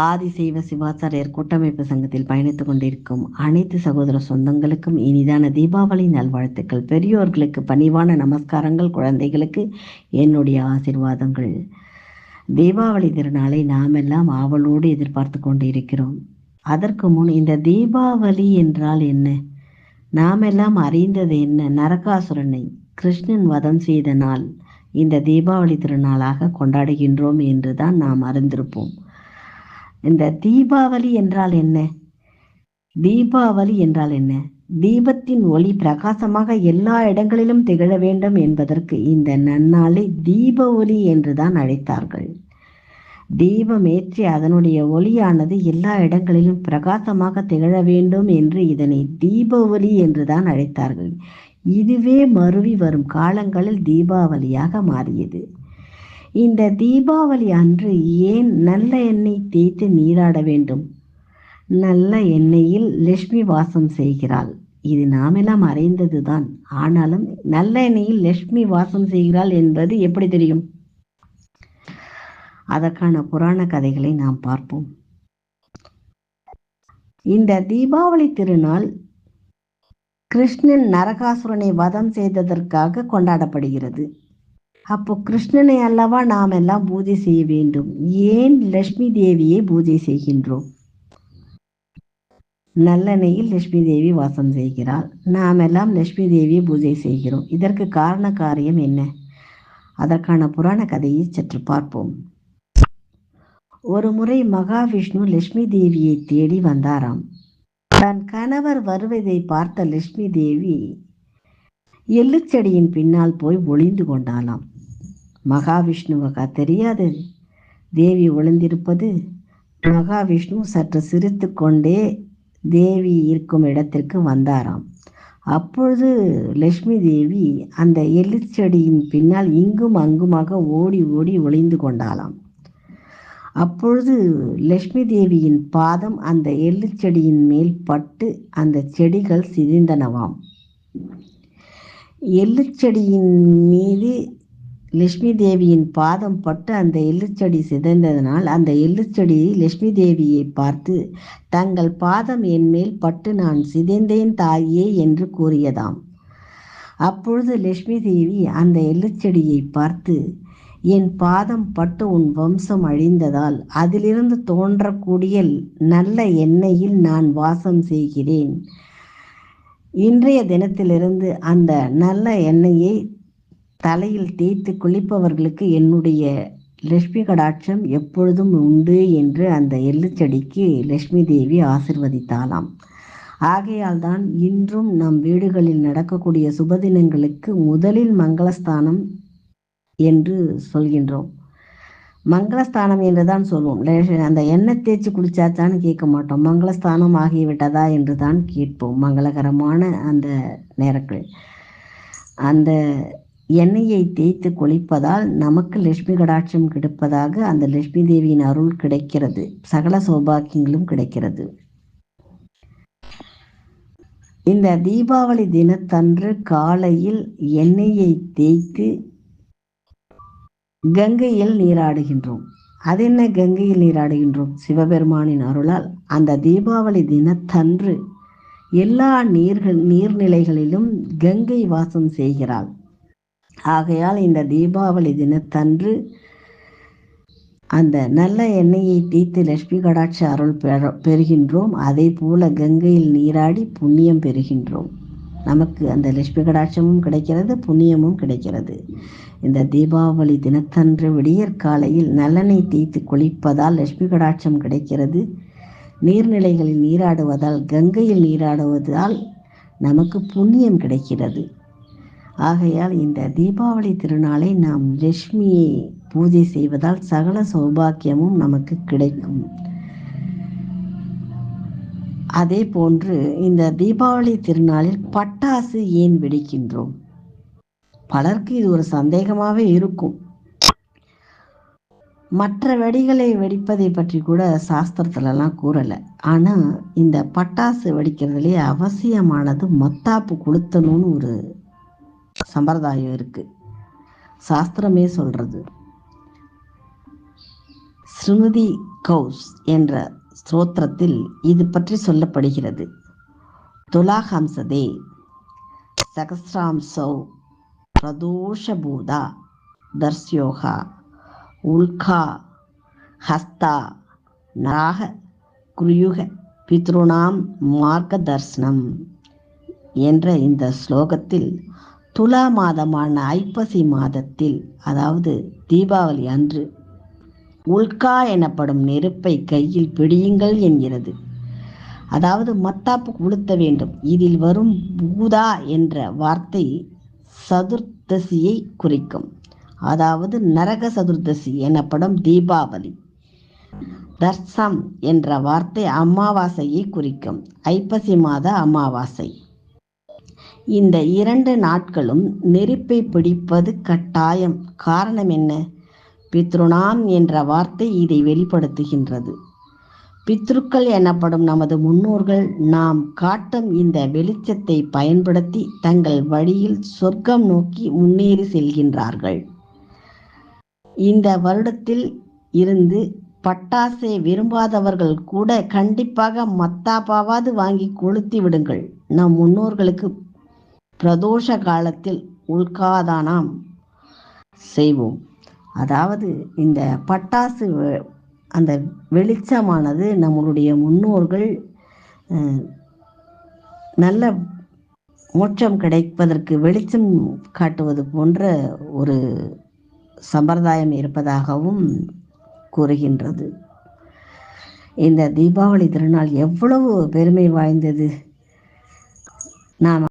ஆதிசைவ சிவாச்சாரியர் கூட்டமைப்பு சங்கத்தில் பயணித்துக் கொண்டிருக்கும் அனைத்து சகோதர சொந்தங்களுக்கும் இனிதான தீபாவளி நல்வாழ்த்துக்கள். பெரியோர்களுக்கு பணிவான நமஸ்காரங்கள், குழந்தைகளுக்கு என்னுடைய ஆசீர்வாதங்கள். தீபாவளி திருநாளை நாமெல்லாம் ஆவலோடு எதிர்பார்த்து கொண்டிருக்கிறோம். அதற்கு முன் இந்த தீபாவளி என்றால் என்ன? நாமெல்லாம் அறிந்தது என்ன? நரகாசுரனை கிருஷ்ணன் வதம் செய்த நாள் இந்த தீபாவளி திருநாளாக கொண்டாடுகின்றோம் என்றுதான் நாம் அறிந்திருப்போம். இந்த தீபாவளி என்றால் என்ன? தீபாவளி என்றால் என்ன? தீபத்தின் ஒளி பிரகாசமாக எல்லா இடங்களிலும் திகழ வேண்டும் என்பதற்கு இந்த நன்னாளை தீப ஒளி என்றுதான் அழைத்தார்கள். தீபம் ஏற்றி அதனுடைய ஒளியானது எல்லா இடங்களிலும் பிரகாசமாக திகழ வேண்டும் என்று இதனை தீப ஒளி என்றுதான் அழைத்தார்கள். இதுவே மருவி வரும் காலங்களில் தீபாவளியாக மாறியது. இந்த தீபாவளி அன்று ஏன் நல்ல எண்ணெய் தேய்த்து நீராட வேண்டும்? நல்ல எண்ணெயில் லட்சுமி வாசம் செய்கிறாள். இது நாமெல்லாம் அறிந்ததுதான். ஆனாலும் நல்ல எண்ணெயில் லட்சுமி வாசம் செய்கிறாள் என்பது எப்படி தெரியும்? அதற்கான புராண கதைகளை நாம் பார்ப்போம். இந்த தீபாவளி திருநாள் கிருஷ்ணன் நரகாசுரனை வதம் செய்ததற்காக கொண்டாடப்படுகிறது. அப்போ கிருஷ்ணனை அல்லவா நாம் எல்லாம் பூஜை செய்ய வேண்டும். ஏன் லட்சுமி தேவியை பூஜை செய்கின்றோம்? நல்லெண்ணெயில் லட்சுமி தேவி வாசம் செய்கிறாள். நாம் எல்லாம் லட்சுமி தேவியை பூஜை செய்கிறோம். இதற்கு காரண காரியம் என்ன? அதற்கான புராண கதையை சற்று பார்ப்போம். ஒரு முறை மகாவிஷ்ணு லட்சுமி தேவியை தேடி வந்தாராம். தன் கணவர் வருவதை பார்த்த லட்சுமி தேவி எள்ளுச்செடியின் பின்னால் போய் ஒளிந்து கொண்டாளாம். மகாவிஷ்ணுவுக்கு தெரியாது தேவி ஒளிந்திருப்பது. மகாவிஷ்ணு சற்று சிரித்து கொண்டே தேவி இருக்கும் இடத்திற்கு வந்தாராம். அப்பொழுது லட்சுமி தேவி அந்த எள்ளுச்செடியின் பின்னால் இங்கும் அங்குமாக ஓடி ஓடி ஒளிந்து கொண்டாளாம். அப்பொழுது லட்சுமி தேவியின் பாதம் அந்த எள்ளுச்செடியின் மேல் பட்டு அந்த செடிகள் சிதைந்தனவாம். எள்ளுச்செடியின் மீது லட்சுமி தேவியின் பாதம் பட்டு அந்த எள்ளுச்செடி சிதைந்ததனால் அந்த எள்ளுச்செடி லட்சுமி தேவியை பார்த்து, தங்கள் பாதம் என் மேல் பட்டு நான் சிதைந்தேன் தாயே என்று கூறியதாம். அப்பொழுது லட்சுமி தேவி அந்த எள்ளுச்செடியை பார்த்து, என் பாதம் பட்டு உன் வம்சம் அழிந்ததால் அதிலிருந்து தோன்றக்கூடிய நல்ல எண்ணெயில் நான் வாசம் செய்கிறேன். இன்றைய தினத்திலிருந்து அந்த நல்ல எண்ணெயை தலையில் தேய்த்து குளிப்பவர்களுக்கு என்னுடைய லட்சுமி கடாட்சம் எப்பொழுதும் உண்டு என்று அந்த எள்ளுச்செடிக்கு லட்சுமி தேவி ஆசிர்வதித்தாளாம். ஆகையால் தான் இன்றும் நம் வீடுகளில் நடக்கக்கூடிய சுபதினங்களுக்கு முதலில் மங்களஸ்தானம் என்று சொல்கின்றோம். மங்களஸ்தானம் என்று தான் சொல்வோம். அந்த எண்ணெய் தேய்ச்சி குளிச்சாச்சான்னு கேட்க மாட்டோம். மங்களஸ்தானம் ஆகிவிட்டதா என்று தான் கேட்போம். மங்களகரமான அந்த நேரங்கள் அந்த எண்ணெயை தேய்த்து குளிப்பதால் நமக்கு லட்சுமி கடாட்சம் கிடைப்பதாக அந்த லட்சுமி தேவியின் அருள் கிடைக்கிறது. சகல சௌபாக்கியங்களும் கிடைக்கிறது. இந்த தீபாவளி தினத்தன்று காலையில் எண்ணெயை தேய்த்து கங்கையில் நீராடுகின்றோம். அது என்ன கங்கையில் நீராடுகின்றோம்? சிவபெருமானின் அருளால் அந்த தீபாவளி தினத்தன்று எல்லா நீர்நிலைகளிலும் கங்கை வாசம் செய்கிறாள். ஆகையால் இந்த தீபாவளி தினத்தன்று அந்த நல்ல எண்ணெயை தேய்த்து லட்சுமி கடாட்ச அருள் பெறுகின்றோம். அதே போல கங்கையில் நீராடி புண்ணியம் பெறுகின்றோம். நமக்கு அந்த லட்சுமி கடாட்சமும் கிடைக்கிறது, புண்ணியமும் கிடைக்கிறது. இந்த தீபாவளி தினத்தன்று விடியற்காலையில் நல்லெண்ணெய் தேய்த்து குளிப்பதால் லட்சுமி கடாட்சம் கிடைக்கிறது. நீர்நிலைகளில் நீராடுவதால், கங்கையில் நீராடுவதால் நமக்கு புண்ணியம் கிடைக்கிறது. ஆகையால் இந்த தீபாவளி திருநாளை நாம் லட்சுமியை பூஜை செய்வதால் சகல சௌபாக்கியமும் நமக்கு கிடைக்கும். அதே போன்று இந்த தீபாவளி திருநாளில் பட்டாசு ஏன் வெடிக்கின்றோம்? பலருக்கு இது ஒரு சந்தேகமாகவே இருக்கும். மற்ற வெடிகளை வெடிப்பதை பற்றி கூட சாஸ்திரத்துலலாம் கூறலை. ஆனால் இந்த பட்டாசு வெடிக்கிறதுலே அவசியமானது மத்தாப்பு கொளுத்தணும்னு ஒரு சம்பிரதாயம் இருக்கு. சாஸ்திரமே சொல்றது. ஸ்ருமதி கௌஸ் என்ற ஸ்தோத்திரத்தில் இது பற்றி சொல்லப்படுகிறது. துலாஹம்சதே சகஸ்ராம்சௌ பிரதோஷபூதா தர்ஸ்யோகா உல்கா ஹஸ்தா நாக குருயுக பித்ருணாம் மார்க்க தர்சனம் என்ற இந்த ஸ்லோகத்தில் துலா மாதமான ஐப்பசி மாதத்தில், அதாவது தீபாவளி அன்று, உல்கா எனப்படும் நெருப்பை கையில் பிடியுங்கள் என்கிறது. அதாவது மத்தாப்பு கொளுத்த வேண்டும். இதில் வரும் பூதா என்ற வார்த்தை சதுர்தசியை குறிக்கும். அதாவது நரக சதுர்தசி எனப்படும் தீபாவளி. தர்சம் என்ற வார்த்தை அமாவாசையை குறிக்கும், ஐப்பசி மாத அமாவாசை. இந்த 2 நாட்களும் நெருப்பை பிடிப்பது கட்டாயம். காரணம் என்ன? பித்ருணாம் என்ற வார்த்தை இதை வெளிப்படுத்துகின்றது. பித்ருக்கள் எனப்படும் நமது முன்னோர்கள் நாம் காட்டும் இந்த வெளிச்சத்தை பயன்படுத்தி தங்கள் வழியில் சொர்க்கம் நோக்கி முன்னேறி செல்கின்றார்கள். இந்த வருடத்தில் இருந்து பட்டாசை விரும்பாதவர்கள் கூட கண்டிப்பாக மத்தாப்பாவது வாங்கி கொளுத்தி விடுங்கள். நம் முன்னோர்களுக்கு பிரதோஷ காலத்தில் உல்காதானம் செய்வோம். அதாவது இந்த பட்டாசு அந்த வெளிச்சமானது நம்மளுடைய முன்னோர்கள் நல்ல மோட்சம் கிடைப்பதற்கு வெளிச்சம் காட்டுவது போன்ற ஒரு சம்பிரதாயம் இருப்பதாகவும் கூறுகின்றது. இந்த தீபாவளி திருநாள் எவ்வளவு பெருமை வாய்ந்தது! நாம்